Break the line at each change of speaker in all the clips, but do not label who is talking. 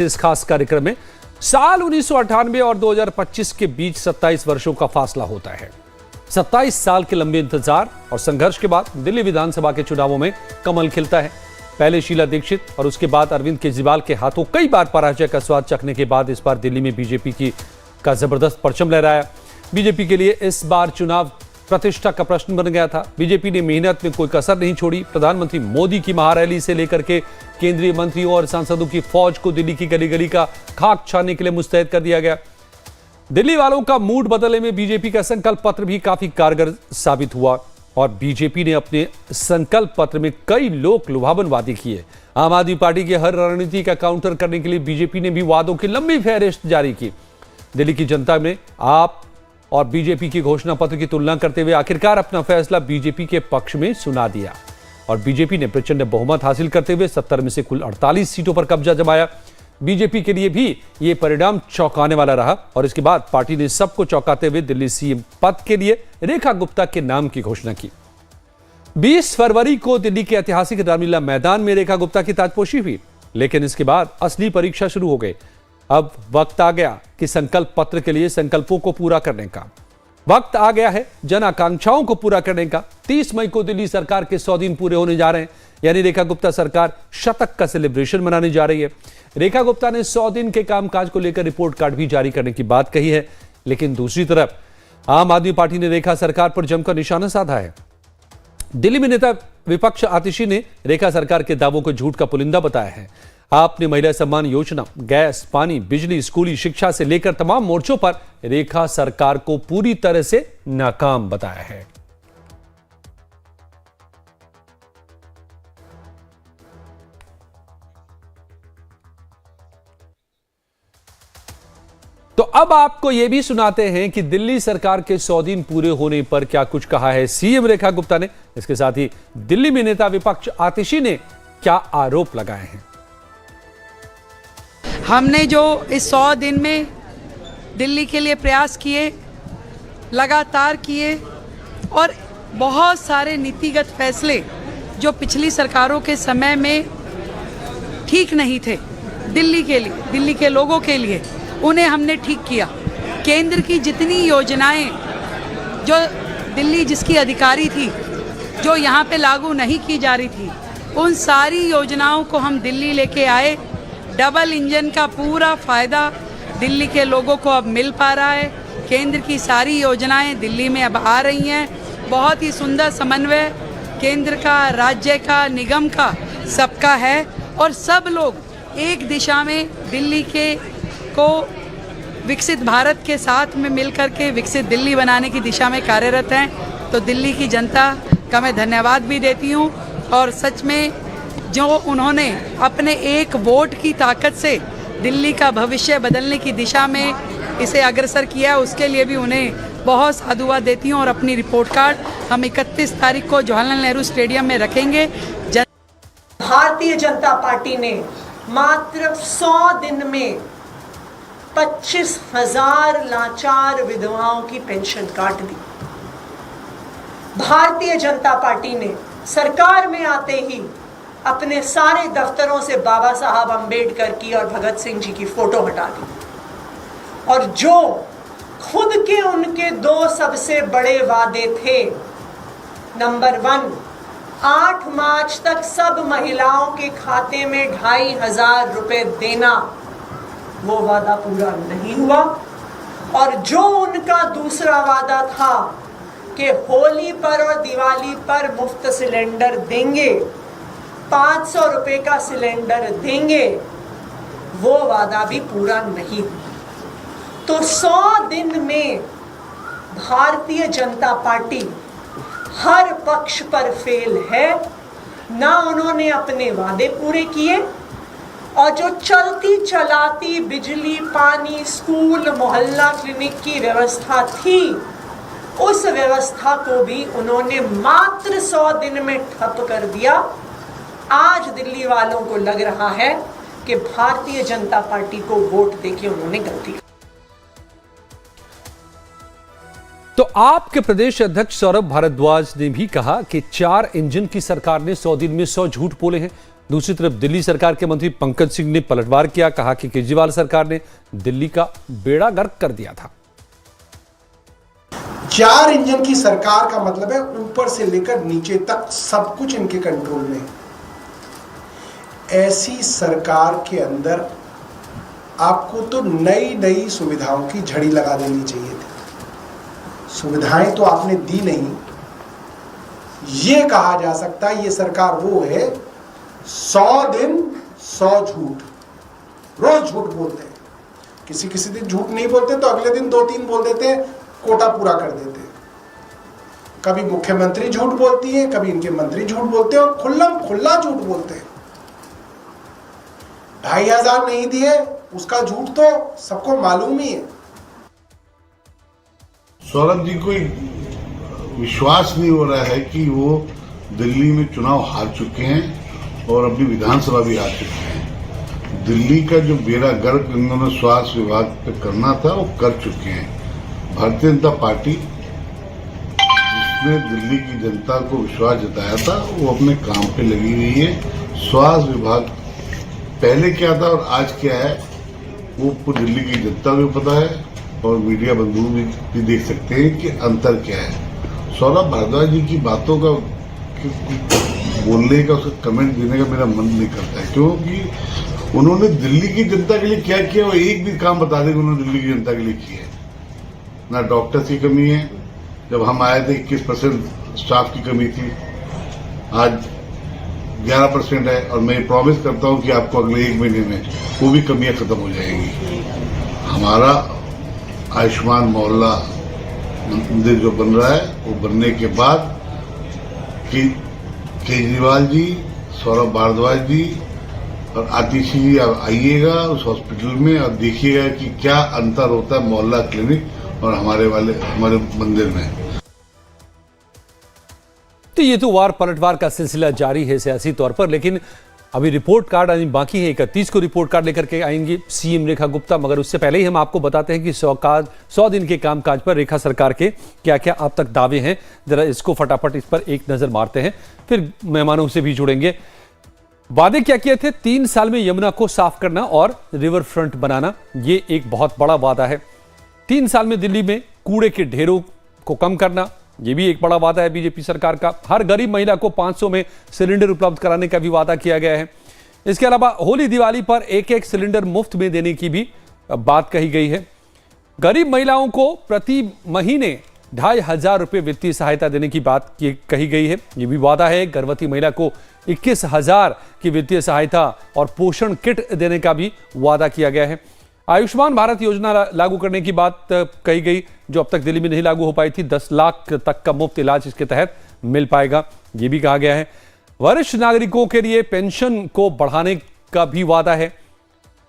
इस खास कार्यक्रम में साल 1998 और 2025 के बीच 27 वर्षों का फासला होता है। 27 साल के लंबे इंतजार और संघर्ष के बाद दिल्ली विधानसभा के चुनावों में कमल खिलता है। पहले शीला दीक्षित और उसके बाद अरविंद केजरीवाल के हाथों कई बार पराजय का स्वाद चखने के बाद इस बार दिल्ली में बीजेपी का जबरदस्त परचम लहराया। बीजेपी के लिए इस बार चुनाव प्रतिष्ठा का प्रश्न बन गया था। बीजेपी ने मेहनत में कोई कसर नहीं छोड़ी। प्रधानमंत्री मोदी की महारैली से लेकर के केंद्रीय मंत्रियों और सांसदों की फौज को दिल्ली की गली गली का खाक छानने के लिए मुस्तैद कर दिया गया। दिल्ली वालों का मूड बदलने में बीजेपी का संकल्प पत्र भी काफी कारगर साबित हुआ और बीजेपी ने अपने संकल्प पत्र में कई लोक लुभावन वादे किए। आम आदमी पार्टी की हर रणनीति का काउंटर करने के लिए बीजेपी ने भी वादों की लंबी फहरिस्त जारी की। दिल्ली की जनता ने आप और बीजेपी की घोषणा पत्र की तुलना करते हुए आखिरकार अपना फैसला बीजेपी के पक्ष में सुना दिया और बीजेपी ने प्रचंड बहुमत हासिल करते हुए 70 में से कुल 48 सीटों पर कब्जा जमाया। बीजेपी के लिए भी यह परिणाम चौंकाने वाला रहा और इसके बाद पार्टी ने सबको चौंकाते हुए दिल्ली सीएम पद के लिए रेखा गुप्ता के नाम की घोषणा की। 20 फरवरी को दिल्ली के ऐतिहासिक रामलीला मैदान में रेखा गुप्ता की ताजपोशी हुई, लेकिन इसके बाद असली परीक्षा शुरू हो गई। अब वक्त आ गया कि संकल्प पत्र के लिए संकल्पों को पूरा करने का वक्त आ गया है, जन आकांक्षाओं को पूरा करने का। 30 मई को दिल्ली सरकार के 100 दिन पूरे होने जा रहे हैं, यानी रेखा गुप्ता सरकार शतक का सेलिब्रेशन मनाने जा रही है। रेखा गुप्ता ने 100 दिन के कामकाज को लेकर रिपोर्ट कार्ड भी जारी करने की बात कही है, लेकिन दूसरी तरफ आम आदमी पार्टी ने रेखा सरकार पर जमकर निशाना साधा है। दिल्ली में नेता विपक्ष आतिशी ने रेखा सरकार के दावों को झूठ का पुलिंदा बताया है। आपने महिला सम्मान योजना, गैस, पानी, बिजली, स्कूली शिक्षा से लेकर तमाम मोर्चों पर रेखा सरकार को पूरी तरह से नाकाम बताया है। तो अब आपको यह भी सुनाते हैं कि दिल्ली सरकार के 100 दिन पूरे होने पर क्या कुछ कहा है सीएम रेखा गुप्ता ने। इसके साथ ही दिल्ली में नेता विपक्ष आतिशी ने क्या आरोप लगाए हैं।
हमने जो इस 100 दिन में दिल्ली के लिए प्रयास किए, लगातार किए और बहुत सारे नीतिगत फैसले जो पिछली सरकारों के समय में ठीक नहीं थे दिल्ली के लिए, दिल्ली के लोगों के लिए, उन्हें हमने ठीक किया। केंद्र की जितनी योजनाएं जो दिल्ली जिसकी अधिकारी थी, जो यहाँ पे लागू नहीं की जा रही थी, उन सारी योजनाओं को हम दिल्ली लेके आए। डबल इंजन का पूरा फायदा दिल्ली के लोगों को अब मिल पा रहा है। केंद्र की सारी योजनाएं दिल्ली में अब आ रही हैं। बहुत ही सुंदर समन्वय केंद्र का, राज्य का, निगम का, सबका है और सब लोग एक दिशा में दिल्ली को विकसित भारत के साथ में मिलकर के विकसित दिल्ली बनाने की दिशा में कार्यरत हैं। तो दिल्ली की जनता का मैं धन्यवाद भी देती हूँ और सच में जो उन्होंने अपने एक वोट की ताकत से दिल्ली का भविष्य बदलने की दिशा में इसे अग्रसर किया, उसके लिए भी उन्हें बहुत साधुवाद देती हूँ। और अपनी रिपोर्ट कार्ड हम 31 तारीख को जवाहरलाल नेहरू स्टेडियम में रखेंगे।
भारतीय जनता पार्टी ने मात्र 100 दिन में 25,000 लाचार विधवाओं की पेंशन काट दी। भारतीय जनता पार्टी ने सरकार में आते ही अपने सारे दफ्तरों से बाबा साहब अंबेडकर की और भगत सिंह जी की फोटो हटा दी और जो खुद के उनके 2 सबसे बड़े वादे थे, नंबर 1, 8 मार्च तक सब महिलाओं के खाते में 2,500 रुपए देना, वो वादा पूरा नहीं हुआ। और जो उनका दूसरा वादा था कि होली पर और दिवाली पर मुफ्त सिलेंडर देंगे, 500 रुपए का सिलेंडर देंगे, वो वादा भी पूरा नहीं। तो 100 दिन में भारतीय जनता पार्टी हर पक्ष पर फेल है। ना उन्होंने अपने वादे पूरे किए और जो चलती चलाती बिजली, पानी, स्कूल, मोहल्ला क्लिनिक की व्यवस्था थी, उस व्यवस्था को भी उन्होंने मात्र 100 दिन में ठप कर दिया। आज दिल्ली वालों को लग रहा है कि भारतीय जनता पार्टी को वोट देके उन्होंने गलती।
तो आपके प्रदेश अध्यक्ष सौरभ भारद्वाज ने भी कहा कि 4 इंजन की सरकार ने 100 दिन में 100 झूठ बोले हैं। दूसरी तरफ दिल्ली सरकार के मंत्री पंकज सिंह ने पलटवार किया, कहा कि केजरीवाल सरकार ने दिल्ली का बेड़ा गर्क कर दिया था।
4 इंजन की सरकार का मतलब है ऊपर से लेकर नीचे तक सब कुछ इनके कंट्रोल में। ऐसी सरकार के अंदर आपको तो नई नई सुविधाओं की झड़ी लगा देनी चाहिए थी। सुविधाएं तो आपने दी नहीं। ये कहा जा सकता है ये सरकार वो है 100 दिन 100 झूठ, रोज झूठ बोलते हैं। किसी दिन झूठ नहीं बोलते तो अगले दिन 2-3 बोल देते हैं, कोटा पूरा कर देते हैं। कभी मुख्यमंत्री झूठ बोलती है, कभी इनके मंत्री झूठ बोलते हैं और खुल्लम खुल्ला झूठ बोलते हैं। 2500 नहीं दिए उसका झूठ तो सबको मालूम ही है।
सौरभ जी को विश्वास नहीं हो रहा है कि वो दिल्ली में चुनाव हार चुके हैं और अपनी विधानसभा भी हार चुके हैं। दिल्ली का जो बेड़ा गर्क इन्होंने स्वास्थ्य विभाग पे करना था वो कर चुके हैं। भारतीय जनता पार्टी जिसने दिल्ली की जनता को विश्वास जताया था वो अपने काम पे लगी हुई है। स्वास्थ्य विभाग पहले क्या था और आज क्या है वो पूरी दिल्ली की जनता को पता है और मीडिया बंधु भी देख सकते हैं कि अंतर क्या है। सौरभ भारद्वाज जी की बातों का बोलने का, उसका कमेंट देने का मेरा मन नहीं करता है, क्योंकि उन्होंने दिल्ली की जनता के लिए क्या किया वो एक भी काम बता दें उन्होंने दिल्ली की जनता के लिए किया है। ना डॉक्टर्स की कमी है, जब हम आए थे 21% स्टाफ की कमी थी, आज 11% है और मैं प्रॉमिस करता हूं कि आपको अगले 1 महीने में वो भी कमियां खत्म हो जाएंगी। हमारा आयुष्मान मोहल्ला मंदिर जो बन रहा है वो बनने के बाद कि केजरीवाल जी, सौरभ भारद्वाज जी और आतिशी जी आइएगा उस हॉस्पिटल में और देखिएगा कि क्या अंतर होता है मोहल्ला क्लिनिक और हमारे मंदिर में।
तो ये तो वार पलटवार का सिलसिला जारी है सियासी तौर पर, लेकिन अभी रिपोर्ट कार्ड आनी बाकी है। 31 को रिपोर्ट कार्ड लेकर के आएंगी सीएम रेखा गुप्ता, मगर उससे पहले ही हम आपको बताते हैं कि 100 दिन के कामकाज पर रेखा सरकार के क्या क्या अब तक दावे हैं। जरा इसको फटाफट इस पर एक नजर मारते हैं, फिर मेहमानों से भी जुड़ेंगे। वादे क्या किए थे? 3 साल में यमुना को साफ करना और रिवर फ्रंट बनाना, ये एक बहुत बड़ा वादा है। 3 साल में दिल्ली में कूड़े के ढेरों को कम करना, यह भी एक बड़ा वादा है बीजेपी सरकार का। हर गरीब महिला को 500 में सिलेंडर उपलब्ध कराने का भी वादा किया गया है। इसके अलावा होली दिवाली पर एक सिलेंडर मुफ्त में देने की भी बात कही गई है। गरीब महिलाओं को प्रति महीने 2500 रुपये वित्तीय सहायता देने की बात कही गई है। यह भी वादा है। गर्भवती महिला को 21,000 की वित्तीय सहायता और पोषण किट देने का भी वादा किया गया है। आयुष्मान भारत योजना लागू करने की बात कही गई, जो अब तक दिल्ली में नहीं लागू हो पाई थी। 10 लाख तक का मुफ्त इलाज इसके तहत मिल पाएगा, यह भी कहा गया है। वरिष्ठ नागरिकों के लिए पेंशन को बढ़ाने का भी वादा है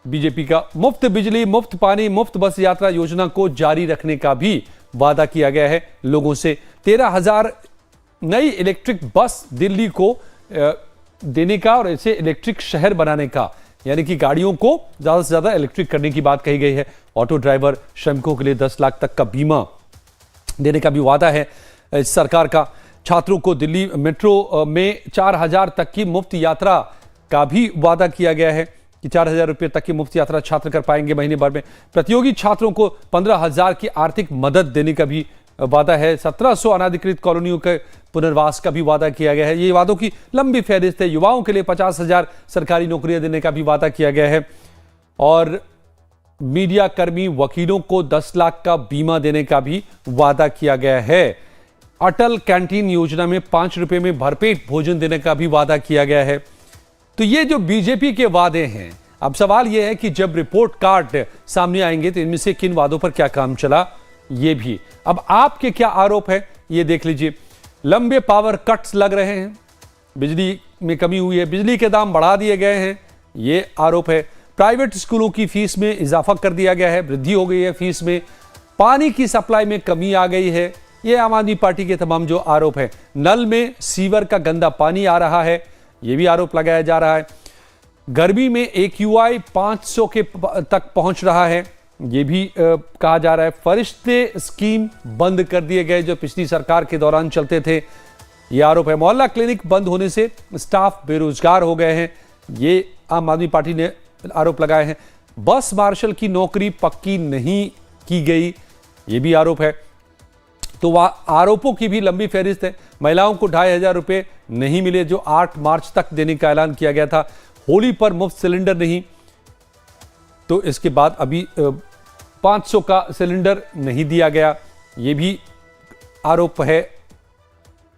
बीजेपी का। मुफ्त बिजली, मुफ्त पानी, मुफ्त बस यात्रा योजना को जारी रखने का भी वादा किया गया है लोगों से। 13,000 नई इलेक्ट्रिक बस दिल्ली को देने का और इसे इलेक्ट्रिक शहर बनाने का, यानी कि गाड़ियों को ज्यादा से ज्यादा इलेक्ट्रिक करने की बात कही गई है। ऑटो ड्राइवर, श्रमिकों के लिए 10 लाख तक का बीमा देने का भी वादा है सरकार का। छात्रों को दिल्ली मेट्रो में 4,000 तक की मुफ्त यात्रा का भी वादा किया गया है कि 4,000 रुपये तक की मुफ्त यात्रा छात्र कर पाएंगे महीने भर में। प्रतियोगी छात्रों को 15,000 की आर्थिक मदद देने का भी वादा है। 1700 अनाधिकृत कॉलोनियों के पुनर्वास का भी वादा किया गया है। ये वादों की लंबी फहरिस्त है। युवाओं के लिए 50,000 सरकारी नौकरियां देने का भी वादा किया गया है और मीडिया कर्मी, वकीलों को 10 लाख का बीमा देने का भी वादा किया गया है। अटल कैंटीन योजना में 5 रुपए में भरपेट भोजन देने का भी वादा किया गया है। तो ये जो बीजेपी के वादे हैं, अब सवाल यह है कि जब रिपोर्ट कार्ड सामने आएंगे तो इनमें से किन वादों पर क्या काम चला, ये भी। अब आपके क्या आरोप है ये देख लीजिए। लंबे पावर कट्स लग रहे हैं, बिजली में कमी हुई है, बिजली के दाम बढ़ा दिए गए हैं, ये आरोप है। प्राइवेट स्कूलों की फीस में इजाफा कर दिया गया है, वृद्धि हो गई है फीस में। पानी की सप्लाई में कमी आ गई है, ये आम आदमी पार्टी के तमाम जो आरोप है। नल में सीवर का गंदा पानी आ रहा है, ये भी आरोप लगाया जा रहा है। गर्मी में AQI 500 के तक पहुंच रहा है, ये भी कहा जा रहा है। फरिश्ते स्कीम बंद कर दिए गए जो पिछली सरकार के दौरान चलते थे, ये आरोप है। मोहल्ला क्लिनिक बंद होने से स्टाफ बेरोजगार हो गए हैं, ये आम आदमी पार्टी ने आरोप लगाए हैं। बस मार्शल की नौकरी पक्की नहीं की गई, ये भी आरोप है। तो वह आरोपों की भी लंबी फहरिस्त है। महिलाओं को 2500 रुपये नहीं मिले, जो 8 मार्च तक देने का ऐलान किया गया था। होली पर मुफ्त सिलेंडर नहीं, तो इसके बाद अभी 500 का सिलेंडर नहीं दिया गया, ये भी आरोप है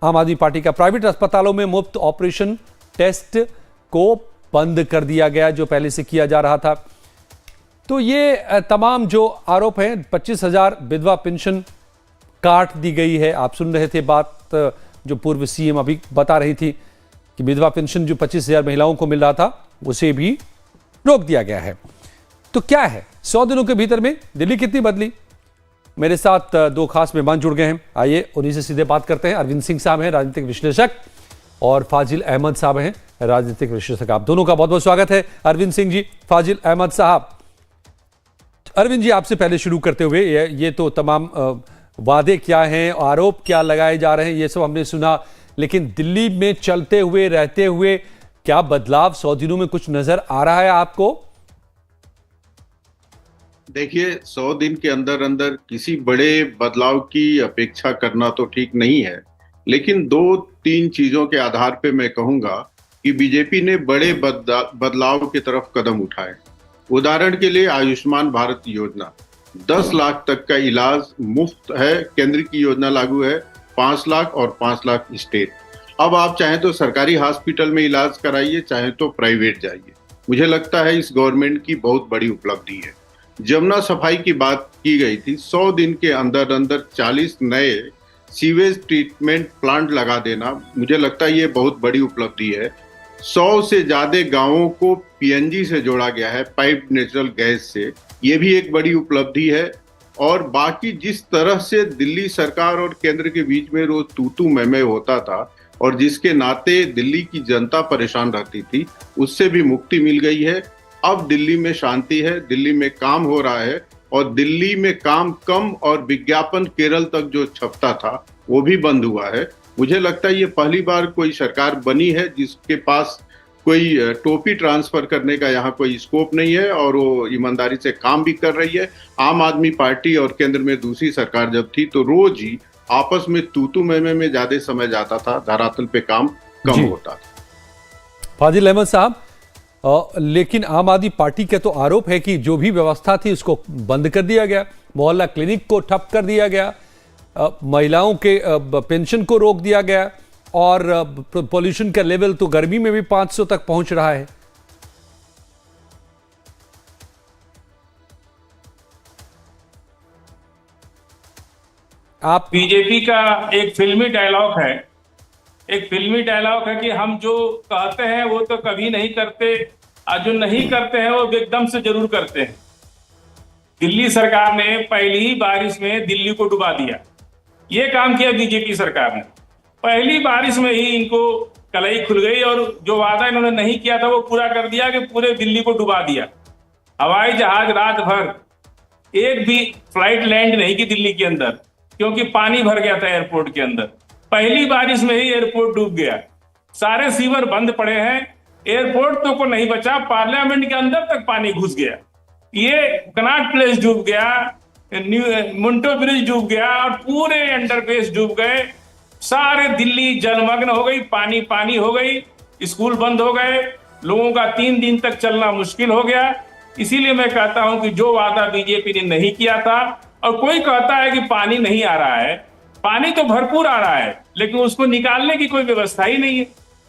आम आदमी पार्टी का। प्राइवेट अस्पतालों में मुफ्त ऑपरेशन टेस्ट को बंद कर दिया गया, जो पहले से किया जा रहा था। तो ये तमाम जो आरोप हैं, 25,000 विधवा पेंशन काट दी गई है। आप सुन रहे थे बात जो पूर्व सीएम अभी बता रही थी कि विधवा पेंशन जो 25,000 महिलाओं को मिल रहा था, उसे भी रोक दिया गया है। तो क्या है 100 दिनों के भीतर में दिल्ली कितनी बदली? मेरे साथ 2 खास मेहमान जुड़ गए हैं, आइए उन्हीं से सीधे बात करते हैं। अरविंद सिंह साहब हैं राजनीतिक विश्लेषक, और फाजिल अहमद साहब हैं राजनीतिक विश्लेषक। आप दोनों का बहुत बहुत स्वागत है, अरविंद सिंह जी, फाजिल अहमद साहब। अरविंद जी, आपसे पहले शुरू करते हुए, ये तो तमाम वादे क्या हैं, आरोप क्या लगाए जा रहे हैं, ये सब हमने सुना, लेकिन दिल्ली में चलते हुए रहते हुए क्या बदलाव 100 दिनों में कुछ नजर आ रहा है आपको?
देखिए, 100 दिन के अंदर अंदर किसी बड़े बदलाव की अपेक्षा करना तो ठीक नहीं है, लेकिन 2-3 चीजों के आधार पे मैं कहूंगा कि बीजेपी ने बड़े बदलाव की तरफ कदम उठाए। उदाहरण के लिए आयुष्मान भारत योजना, 10 लाख तक का इलाज मुफ्त है, केंद्र की योजना लागू है, 5 लाख और 5 लाख स्टेट। अब आप चाहें तो सरकारी हॉस्पिटल में इलाज कराइए, चाहे तो प्राइवेट जाइए। मुझे लगता है इस गवर्नमेंट की बहुत बड़ी उपलब्धि है। जमुना सफाई की बात की गई थी, 100 दिन के अंदर अंदर 40 नए सीवेज ट्रीटमेंट प्लांट लगा देना, मुझे लगता है ये बहुत बड़ी उपलब्धि है। 100 से ज्यादा गांवों को पीएनजी से जोड़ा गया है, पाइप नेचुरल गैस से, ये भी एक बड़ी उपलब्धि है। और बाकी जिस तरह से दिल्ली सरकार और केंद्र के बीच में रोज तू मैं होता था और जिसके नाते दिल्ली की जनता परेशान रहती थी, उससे भी मुक्ति मिल गई है। अब दिल्ली में शांति है, दिल्ली में काम हो रहा है, और दिल्ली में काम कम और विज्ञापन केरल तक जो छपता था वो भी बंद हुआ है। मुझे लगता है ये पहली बार कोई सरकार बनी है जिसके पास कोई टोपी ट्रांसफर करने का यहाँ कोई स्कोप नहीं है, और वो ईमानदारी से काम भी कर रही है। आम आदमी पार्टी और केंद्र में दूसरी सरकार जब थी तो रोज ही आपस में तू मैं में ज्यादा समय जाता था, धरातल पे काम कम होता था।
फाजिल अहमद साहब, लेकिन आम आदमी पार्टी का तो आरोप है कि जो भी व्यवस्था थी उसको बंद कर दिया गया, मोहल्ला क्लिनिक को ठप कर दिया गया, महिलाओं के पेंशन को रोक दिया गया, और पॉल्यूशन का लेवल तो गर्मी में भी 500 तक पहुंच रहा है। आप
बीजेपी का एक फिल्मी डायलॉग है, कि हम जो कहते हैं वो तो कभी नहीं करते, और जो नहीं करते हैं वो एकदम से जरूर करते हैं। दिल्ली सरकार ने पहली बारिश में दिल्ली को डुबा दिया, ये काम किया बीजेपी सरकार ने। पहली बारिश में ही इनको कलई खुल गई, और जो वादा इन्होंने नहीं किया था वो पूरा कर दिया कि पूरे दिल्ली को डुबा दिया। हवाई जहाज रात भर एक भी फ्लाइट लैंड नहीं की दिल्ली के अंदर, क्योंकि पानी भर गया था एयरपोर्ट के अंदर। पहली बारिश में ही एयरपोर्ट डूब गया, सारे सीवर बंद पड़े हैं, एयरपोर्ट तो को नहीं बचा, पार्लियामेंट के अंदर तक पानी घुस गया। ये कनॉट प्लेस डूब गया, मिंटो ब्रिज डूब गया, और पूरे अंडरपेस डूब गए। सारे दिल्ली जलमग्न हो गई, पानी पानी हो गई, स्कूल बंद हो गए, लोगों का 3 दिन तक चलना मुश्किल हो गया। इसीलिए मैं कहता हूं कि जो वादा बीजेपी ने नहीं किया था, और कोई कहता है कि पानी नहीं आ रहा है, पानी तो भरपूर आ रहा है, लेकिन उसको निकालने की कोई व्यवस्था ही नहीं है।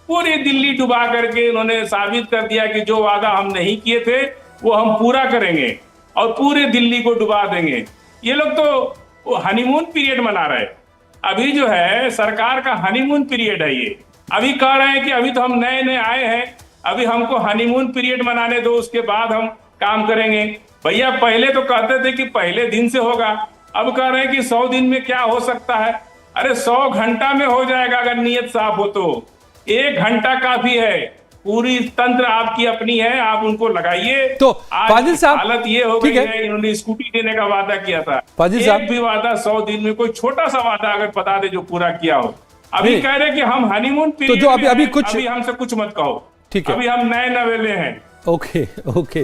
पूरी दिल्ली डुबा करके उन्होंने साबित कर दिया कि जो वादा हम नहीं किए थे वो हम पूरा करेंगे, और पूरे दिल्ली को डुबा देंगे। ये लोग तो हनीमून पीरियड मना रहे, अभी जो है सरकार का हनीमून पीरियड है। ये अभी कह रहे हैं कि अभी तो हम नए नए आए हैं, अभी हमको हनीमून पीरियड मनाने दो, उसके बाद हम काम करेंगे। भैया पहले तो कहते थे कि पहले दिन से होगा, अब कह रहे हैं कि 100 दिन में क्या हो सकता है। अरे 100 घंटा में हो जाएगा अगर नीयत साफ हो तो। 1 घंटा काफी है, पूरी तंत्र आपकी अपनी है, आप उनको लगाइए।
तो फाजिल साहब,
हालत ये हो गई है, इन्होंने स्कूटी देने का वादा किया था, एक भी वादा 100 दिन में, कोई छोटा सा वादा अगर बता दे जो पूरा किया हो। अभी कह रहे कि हम हनीमून पीरियड,
तो जो अभी कुछ
हमसे कुछ मत कहो।
ठीक है।
अभी हम नए नवेले हैं।
ओके ओके,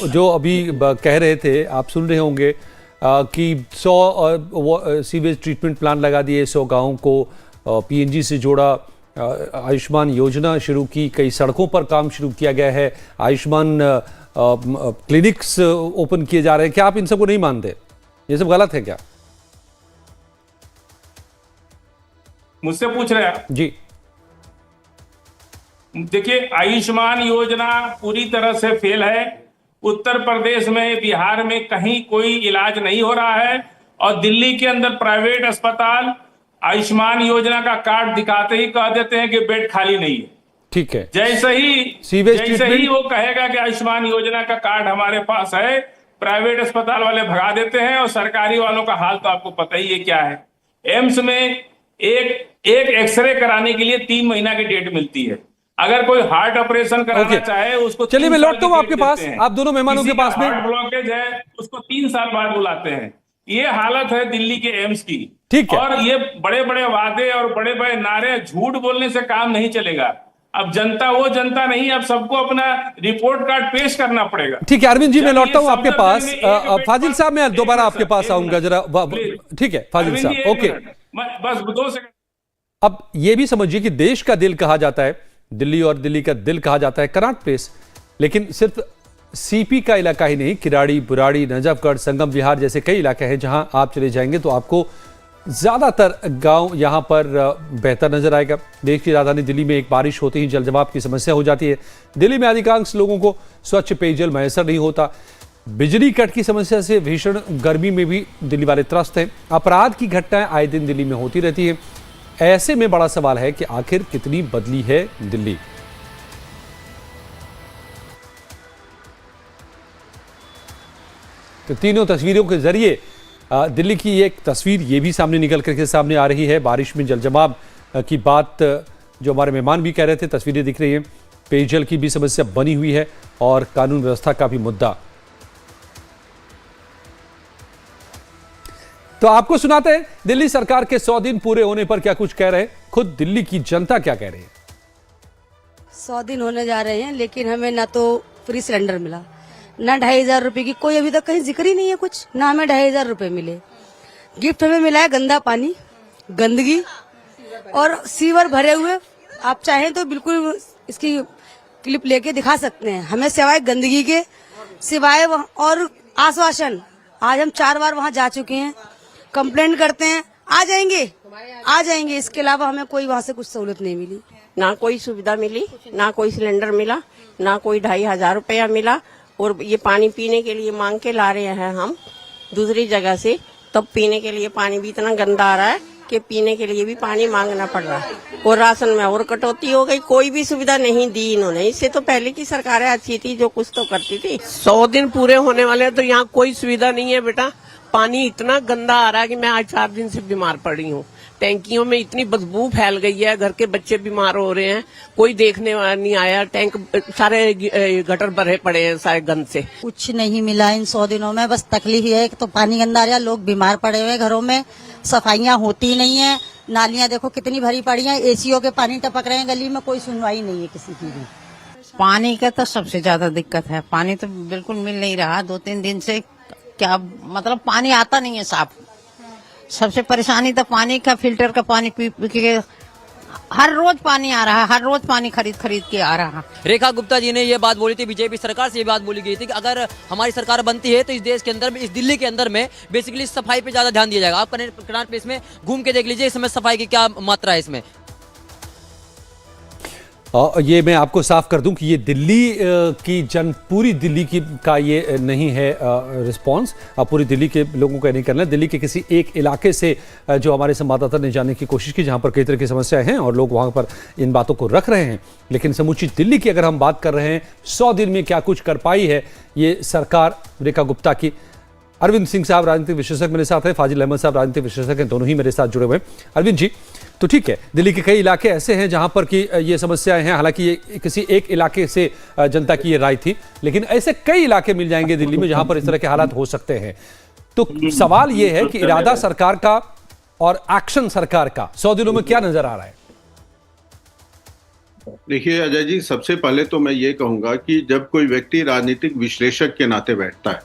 जो अभी कह रहे थे, आप सुन रहे होंगे कि 100 सीवेज ट्रीटमेंट प्लांट लगा दिए, 100 गाँव को पीएनजी से जोड़ा, आयुष्मान योजना शुरू की, कई सड़कों पर काम शुरू किया गया है, आयुष्मान क्लिनिक्स ओपन किए जा रहे हैं। क्या आप इन सबको नहीं मानते? ये सब गलत है क्या?
मुझसे पूछ रहे हैं
जी,
देखिए, आयुष्मान योजना पूरी तरह से फेल है। उत्तर प्रदेश में, बिहार में कहीं कोई इलाज नहीं हो रहा है, और दिल्ली के अंदर प्राइवेट अस्पताल आयुष्मान योजना का कार्ड दिखाते ही कह देते हैं कि बेड खाली नहीं है।
ठीक है।
जैसे ही वो कहेगा कि आयुष्मान योजना का कार्ड हमारे पास है, प्राइवेट अस्पताल वाले भगा देते हैं, और सरकारी वालों का हाल तो आपको पता ही है क्या है। एम्स में एक एक्सरे कराने के लिए 3 महीना की डेट मिलती है। अगर कोई हार्ट ऑपरेशन कराना चाहे उसको,
चलिए मैं लौटता हूं आपके पास, आप दोनों मेहमानों के पास में।
हार्ट ब्लॉकेज है उसको 3 साल बाद बुलाते हैं। ये हालत है दिल्ली के एम्स की।
ठीक है।
और ये बड़े बड़े वादे और बड़े बड़े नारे, झूठ बोलने से काम नहीं चलेगा। अब जनता वो जनता नहीं, अब सबको अपना रिपोर्ट कार्ड पेश करना पड़ेगा।
ठीक है अरविंद जी, मैं लौटता हूं आपके पास। फाजिल साहब, मैं दोबारा आपके पास आऊंगा जरा। ठीक है फाजिल साहब, ओके,
बस 2 सेकंड।
अब ये भी समझिए कि देश का दिल कहा जाता है दिल्ली, और दिल्ली का दिल कहा जाता है कनॉट प्लेस, लेकिन सिर्फ सीपी का इलाका ही नहीं, किराड़ी, बुराड़ी, नजफगढ़, संगम विहार जैसे कई इलाके हैं जहां आप चले जाएंगे तो आपको ज्यादातर गांव यहां पर बेहतर नजर आएगा। देश की राजधानी दिल्ली में एक बारिश होते ही जलजमाव की समस्या हो जाती है। दिल्ली में अधिकांश लोगों को स्वच्छ पेयजल मैसर नहीं होता। बिजली कट की समस्या से भीषण गर्मी में भी दिल्ली वाले त्रस्त हैं। अपराध की घटनाएं आए दिन दिल्ली में होती रहती हैं। ऐसे में बड़ा सवाल है कि आखिर कितनी बदली है दिल्ली। तो तीनों तस्वीरों के जरिए दिल्ली की एक तस्वीर ये भी सामने निकल करके सामने आ रही है। बारिश में जलजमाव की बात जो हमारे मेहमान भी कह रहे थे, तस्वीरें दिख रही हैं। पेयजल की भी समस्या बनी हुई है और कानून व्यवस्था का भी मुद्दा। तो आपको सुनाते हैं दिल्ली सरकार के 100 दिन पूरे होने पर क्या कुछ कह रहे हैं, खुद दिल्ली की जनता क्या कह रही है।
100 दिन होने जा रहे हैं, लेकिन हमें ना तो फ्री सिलेंडर मिला, ना 2500 रुपए की कोई अभी तक कहीं जिक्र ही नहीं है कुछ, ना हमें 2500 रुपए मिले। गिफ्ट हमें मिला है गंदा पानी, गंदगी और सीवर भरे हुए। आप चाहें तो बिल्कुल इसकी क्लिप लेके दिखा सकते हैं। हमें सिवाय गंदगी के, सिवाय और आश्वासन, आज हम 4 बार वहाँ जा चुके हैं, कंप्लेंट करते हैं, आ जाएंगे, इसके अलावा हमें कोई वहाँ से कुछ सहूलत नहीं मिली।
ना कोई सुविधा मिली, ना कोई सिलेंडर मिला, ना कोई 2500 रुपया मिला। और ये पानी पीने के लिए मांग के ला रहे हैं हम दूसरी जगह से, तब पीने के लिए पानी भी इतना गंदा आ रहा है कि पीने के लिए भी पानी मांगना पड़ रहा है। और राशन में और कटौती हो गई, कोई भी सुविधा नहीं दी इन्होंने। इससे तो पहले की सरकारें अच्छी थी, जो कुछ तो करती थी।
100 दिन पूरे होने वाले हैं तो यहाँ कोई सुविधा नहीं है बेटा। पानी इतना गंदा आ रहा है कि मैं आज 4 दिन से बीमार पड़ी हूँ। टैंकियों में इतनी बदबू फैल गई है, घर के बच्चे बीमार हो रहे हैं, कोई देखने वाला नहीं आया। टैंक सारे गटर भरे पड़े हैं सारे गंद से।
कुछ नहीं मिला इन 100 दिनों में। बस तकलीफ ये है कि तो पानी गंदा आ रहा है, लोग बीमार पड़े हुए हैं घरों में, सफाइयां होती नहीं है, नालियां देखो कितनी भरी पड़ी हैं, एसीओ के पानी टपक रहे हैं गली में, कोई सुनवाई नहीं है किसी की भी।
पानी का तो सबसे ज्यादा दिक्कत है। पानी तो बिल्कुल मिल नहीं रहा 2-3 दिन से। क्या मतलब पानी आता नहीं है साफ। सबसे परेशानी तो पानी का, फिल्टर का पानी पी के हर रोज पानी आ रहा है, हर रोज पानी खरीद के आ रहा है।
रेखा गुप्ता जी ने ये बात बोली थी, बीजेपी सरकार से ये बात बोली गई थी कि अगर हमारी सरकार बनती है तो इस देश के अंदर में, इस दिल्ली के अंदर में बेसिकली सफाई पे ज्यादा ध्यान दिया जाएगा। आप कनॉट प्लेस में घूम के देख लीजिए इस समय सफाई की क्या मात्रा है इसमें।
ये मैं आपको साफ कर दूं कि ये दिल्ली की पूरी दिल्ली की का ये नहीं है रिस्पांस। पूरी दिल्ली के लोगों का नहीं करना, दिल्ली के किसी एक इलाके से जो हमारे संवाददाता ने जानने की कोशिश की, जहां पर कई तरह की समस्याएं हैं और लोग वहां पर इन बातों को रख रहे हैं। लेकिन समूची दिल्ली की अगर हम बात कर रहे हैं, 100 दिन में क्या कुछ कर पाई है ये सरकार रेखा गुप्ता की। अरविंद सिंह साहब राजनीतिक विशेषज्ञ मेरे साथ है, फाजिल अहमद साहब राजनीतिक विशेषज्ञ हैं, दोनों ही मेरे साथ जुड़े हुए हैं। अरविंद जी, तो ठीक है, दिल्ली के कई इलाके ऐसे हैं जहां पर कि ये समस्याएं हैं। हालांकि ये किसी एक इलाके से जनता की ये राय थी, लेकिन ऐसे कई इलाके मिल जाएंगे दिल्ली में जहां पर इस तरह के हालात हो सकते हैं। तो सवाल ये है कि इरादा सरकार का और एक्शन सरकार का 100 दिनों में क्या नजर आ रहा है।
देखिए अजय जी, सबसे पहले तो मैं ये कहूंगा कि जब कोई व्यक्ति राजनीतिक विश्लेषक के नाते बैठता है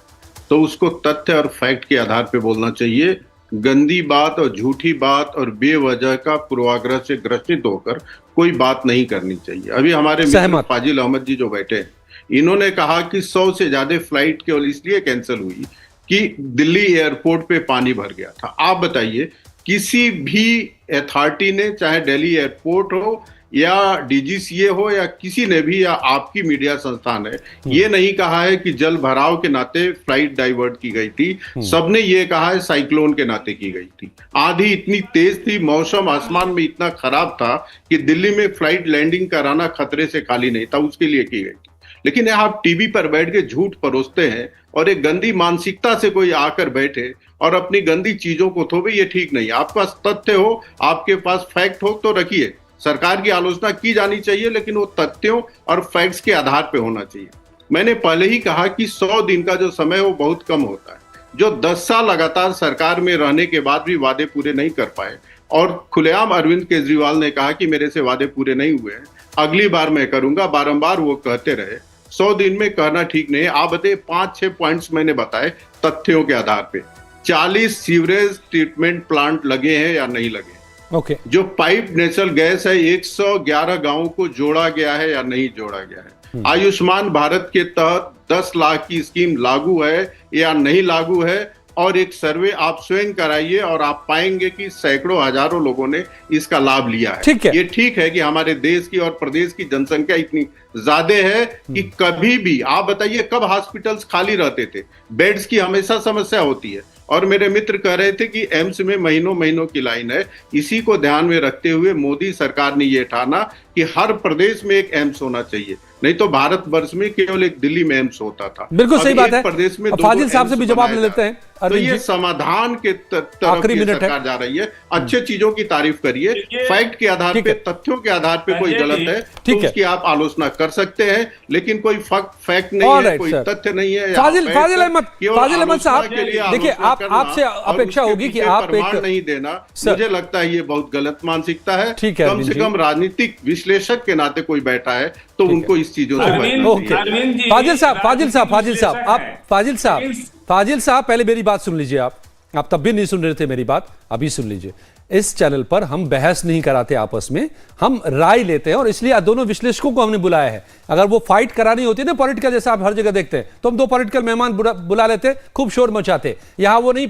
तो उसको तथ्य और फैक्ट के आधार पे बोलना चाहिए। गंदी बात और झूठी बात और बेवजह का पूर्वाग्रह से ग्रसित होकर कोई बात नहीं करनी चाहिए। अभी हमारे मित्र फाजिल अहमद जी जो बैठे हैं, इन्होंने कहा कि 100 से ज्यादा फ्लाइट केवल इसलिए कैंसिल हुई कि दिल्ली एयरपोर्ट पे पानी भर गया था। आप बताइए, किसी भी अथॉरिटी ने, चाहे दिल्ली एयरपोर्ट हो या डीजीसीए हो या किसी ने भी, या आपकी मीडिया संस्थान है, ये नहीं कहा है कि जल भराव के नाते फ्लाइट डाइवर्ट की गई थी। सबने ये कहा है साइक्लोन के नाते की गई थी। आंधी इतनी तेज थी, मौसम आसमान में इतना खराब था कि दिल्ली में फ्लाइट लैंडिंग कराना खतरे से खाली नहीं था, उसके लिए की गई थी। लेकिन यहाँ आप टीवी पर बैठ के झूठ परोसते हैं और एक गंदी मानसिकता से कोई आकर बैठे और अपनी गंदी चीजों को थोपे, ये ठीक नहीं। आपके पास तथ्य हो, आपके पास फैक्ट हो तो रखिए। सरकार की आलोचना की जानी चाहिए, लेकिन वो तथ्यों और फैक्ट्स के आधार पे होना चाहिए। मैंने पहले ही कहा कि 100 दिन का जो समय है वो बहुत कम होता है। जो 10 साल लगातार सरकार में रहने के बाद भी वादे पूरे नहीं कर पाए, और खुलेआम अरविंद केजरीवाल ने कहा कि मेरे से वादे पूरे नहीं हुए हैं, अगली बार मैं करूंगा, बारंबार वो कहते रहे। 100 दिन में कहना ठीक नहीं है। आप बताइए, 5-6 पॉइंट्स मैंने बताए तथ्यों के आधार पे। 40 सीवरेज ट्रीटमेंट प्लांट लगे हैं या नहीं लगे?
ओके।
जो पाइप नेचुरल गैस है, 111 गांवों को जोड़ा गया है या नहीं जोड़ा गया है? आयुष्मान भारत के तहत 10 लाख की स्कीम लागू है या नहीं लागू है? और एक सर्वे आप स्वयं कराइए और आप पाएंगे कि सैकड़ों हजारों लोगों ने इसका लाभ लिया है। ये ठीक है कि हमारे देश की और प्रदेश की जनसंख्या इतनी ज्यादा है कि कभी भी, आप बताइए, कब हॉस्पिटल्स खाली रहते थे? बेड्स की हमेशा समस्या होती है। और मेरे मित्र कह रहे थे कि एम्स में महीनों महीनों की लाइन है। इसी को ध्यान में रखते हुए मोदी सरकार ने यह ठाना कि हर प्रदेश में एक एम्स होना चाहिए, नहीं तो भारत वर्ष में केवल एक दिल्ली में एम्स होता था।
बिल्कुल सही बात है।
प्रदेश में
फाजिल साहब से भी जवाब ले लेते हैं।
तो ये समाधान के तरफ सरकार जा रही है। अच्छे चीजों की तारीफ करिए, फैक्ट के आधार पे, तथ्यों के आधार पे कोई गलत है तो उसकी आप आलोचना कर सकते हैं, लेकिन कोई फैक्ट नहीं है, कोई तथ्य नहीं है।
फाजिल अहमद साहब, देखिए आपसे अपेक्षा होगी कि आप एक
नहीं देना, मुझे लगता है ये बहुत गलत मानसिकता है। कम से कम राजनीतिक विश्लेषक के नाते कोई बैठा है तो उनको इस चीजों से
फाजिल साहब पहले मेरी बात सुन लीजिए। आप तब भी नहीं सुन रहे थे मेरी बात, अभी सुन लीजिए। इस चैनल पर हम बहस नहीं कराते आपस में, हम राय लेते हैं, और इसलिए दोनों विश्लेषकों को हमने बुलाया है। अगर वो फाइट करानी होती ना पॉलिटिकल, जैसा आप हर जगह देखते हैं, तो हम 2 पॉलिटिकल मेहमान बुला लेते, खूब शोर मचाते। यहां वो नहीं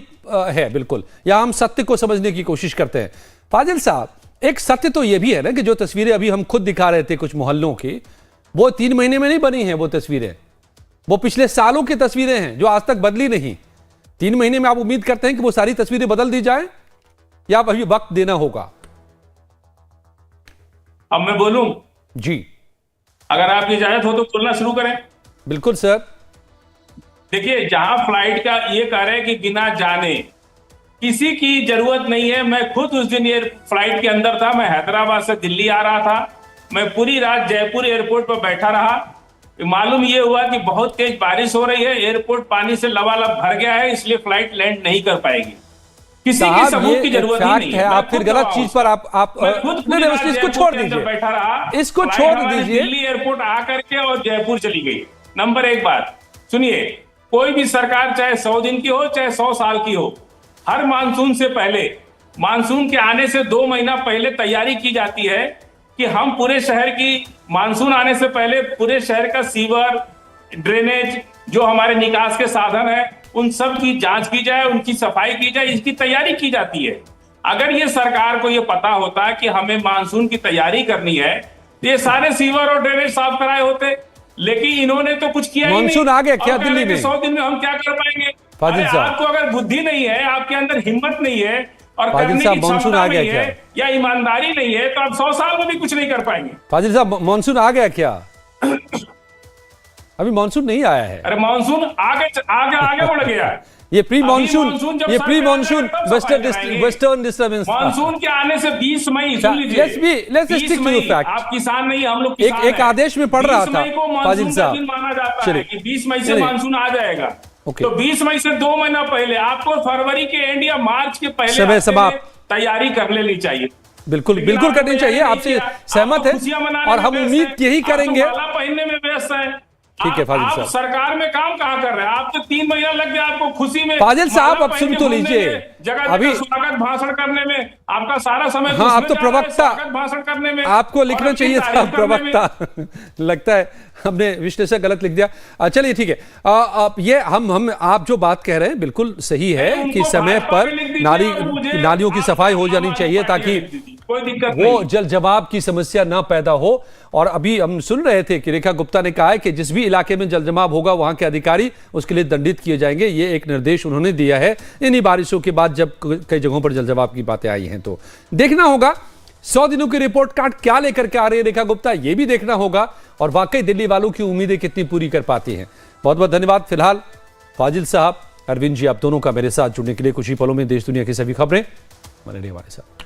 है, बिल्कुल। यहां हम सत्य को समझने की कोशिश करते हैं। फाजिल साहब, एक सत्य तो ये भी है ना कि जो तस्वीरें अभी हम खुद दिखा रहे थे कुछ मोहल्लों की, वो 3 महीने में नहीं बनी है। वो तस्वीरें, वो पिछले सालों की तस्वीरें हैं जो आज तक बदली नहीं। 3 महीने में आप उम्मीद करते हैं कि वो सारी तस्वीरें बदल दी जाए, या अभी वक्त देना होगा?
अब मैं बोलूं
जी,
अगर आपकी इजाजत हो तो बोलना शुरू करें।
बिल्कुल सर।
देखिए, जहां फ्लाइट का ये कह रहे हैं कि बिना जाने किसी की जरूरत नहीं है। मैं खुद उस दिन ये फ्लाइट के अंदर था, मैं हैदराबाद से दिल्ली आ रहा था। मैं पूरी रात जयपुर एयरपोर्ट पर बैठा रहा। मालूम ये हुआ कि बहुत तेज बारिश हो रही है, एयरपोर्ट पानी से लबालब भर गया है, इसलिए फ्लाइट लैंड नहीं कर पाएगी। किसी की सबूत की जरूरत ही नहीं है।
आप फिर गलत चीज पर आप नहीं, इसको छोड़ दीजिए,
बैठा रहा,
इसको छोड़ दीजिए।
दिल्ली एयरपोर्ट आकर के और जयपुर चली गई। नंबर 1 बात सुनिए, कोई भी सरकार चाहे 100 दिन की हो चाहे 100 साल की हो, हर मानसून से पहले, मानसून के आने से 2 महीना पहले तैयारी की जाती है कि हम पूरे शहर की, मानसून आने से पहले पूरे शहर का सीवर, ड्रेनेज, जो हमारे निकास के साधन है, उन सब की जांच की जाए, उनकी सफाई की जाए, इसकी तैयारी की जाती है। अगर ये सरकार को ये पता होता कि हमें मानसून की तैयारी करनी है तो ये सारे सीवर और ड्रेनेज साफ कराए होते, लेकिन इन्होंने तो कुछ किया ही नहीं।
मानसून आ गया क्या दिल्ली में?
100 दिन में हम क्या कर पाएंगे? आपको अगर बुद्धि नहीं है, आपके अंदर हिम्मत नहीं है और करने की क्षमता नहीं है या ईमानदारी नहीं है, तो आप 100 साल में भी कुछ नहीं कर पाएंगे।
फाजिल साहब, मानसून आ गया क्या? अभी मानसून नहीं आया है।
अरे मानसून आगे बढ़ गया।
ये pre monsoon western disturbance,
monsoon के आने से 20 मई, सुन लीजिए,
let's stick to the fact.
आप किसान नहीं, हम लोग किसान हैं।
एक आदेश में पढ़ रहा था फाजिल साहब,
माना जाता है कि 20 मई से मानसून आ जाएगा। तो 20 मई से 2 महीना पहले आपको फरवरी के एंड या मार्च के पहले तैयारी कर लेनी चाहिए।
बिल्कुल
लेकिन
बिल्कुल
आपको
करनी
यह
चाहिए,
नहीं
आपसे
कि आप
सहमत
तो
है
खुशियां मनाने
और
में
हम
व्यस्त
उम्मीद
हैं।
यही
आप तो
करेंगे।
माला पहनने में व्यस्त हैं।
ठीक है फाजिल
आप
साहब,
सरकार में काम कहाँ कर रहे हैं? आप तो 3 महीना लग गया आपको खुशी में।
फाजिल साहब,
माला
अब सुन
पहन के
तो
घूमने
लीजिए।
में, जगह
अभी
जगह स्वागत भाषण करने में आपका सारा समय
हाँ,
तो
आप
उसमें
तो
जा रहा है,
प्रवक्ता,
स्वागत भाषण करने में।
आपको
और
लिखना
अपनी
चाहिए था
तारीफ करने में।
प्रवक्ता। लगता है हमने विश्लेषक गलत लिख दिया। चलिए ठीक है, अब ये हम आप जो बात कह रहे हैं बिल्कुल सही है
नहीं,
कि
उनको
समय
भाजपा
पर
में लिख दीजिए और मुझे
नालियों की
आप
सफाई हो जानी
आम
चाहिए
आदमी पार्टी
ताकि
में लिख दीजिए, कोई दिक्कत
वो
नहीं।
जल जवाब की समस्या ना पैदा हो। और अभी हम सुन रहे थे कि रेखा गुप्ता ने कहा है कि जिस भी इलाके में जल जमाव होगा वहां के अधिकारी उसके लिए दंडित किए जाएंगे। ये एक निर्देश उन्होंने दिया है इन्हीं बारिशों के बाद जब कई जगहों पर जल जवाब की बातें आई हैं। तो देखना होगा 100 दिनों की रिपोर्ट कार्ड क्या लेकर के आ रही है रेखा गुप्ता, ये भी देखना होगा और वाकई दिल्ली वालों की उम्मीदें कितनी पूरी कर पाती हैं। बहुत बहुत धन्यवाद। फिलहाल फाजिल साहब, अरविंद जी, आप दोनों का मेरे साथ जुड़ने के लिए। कुछ ही पलों में देश दुनिया की सभी खबरें बने रहिए हमारे साथ।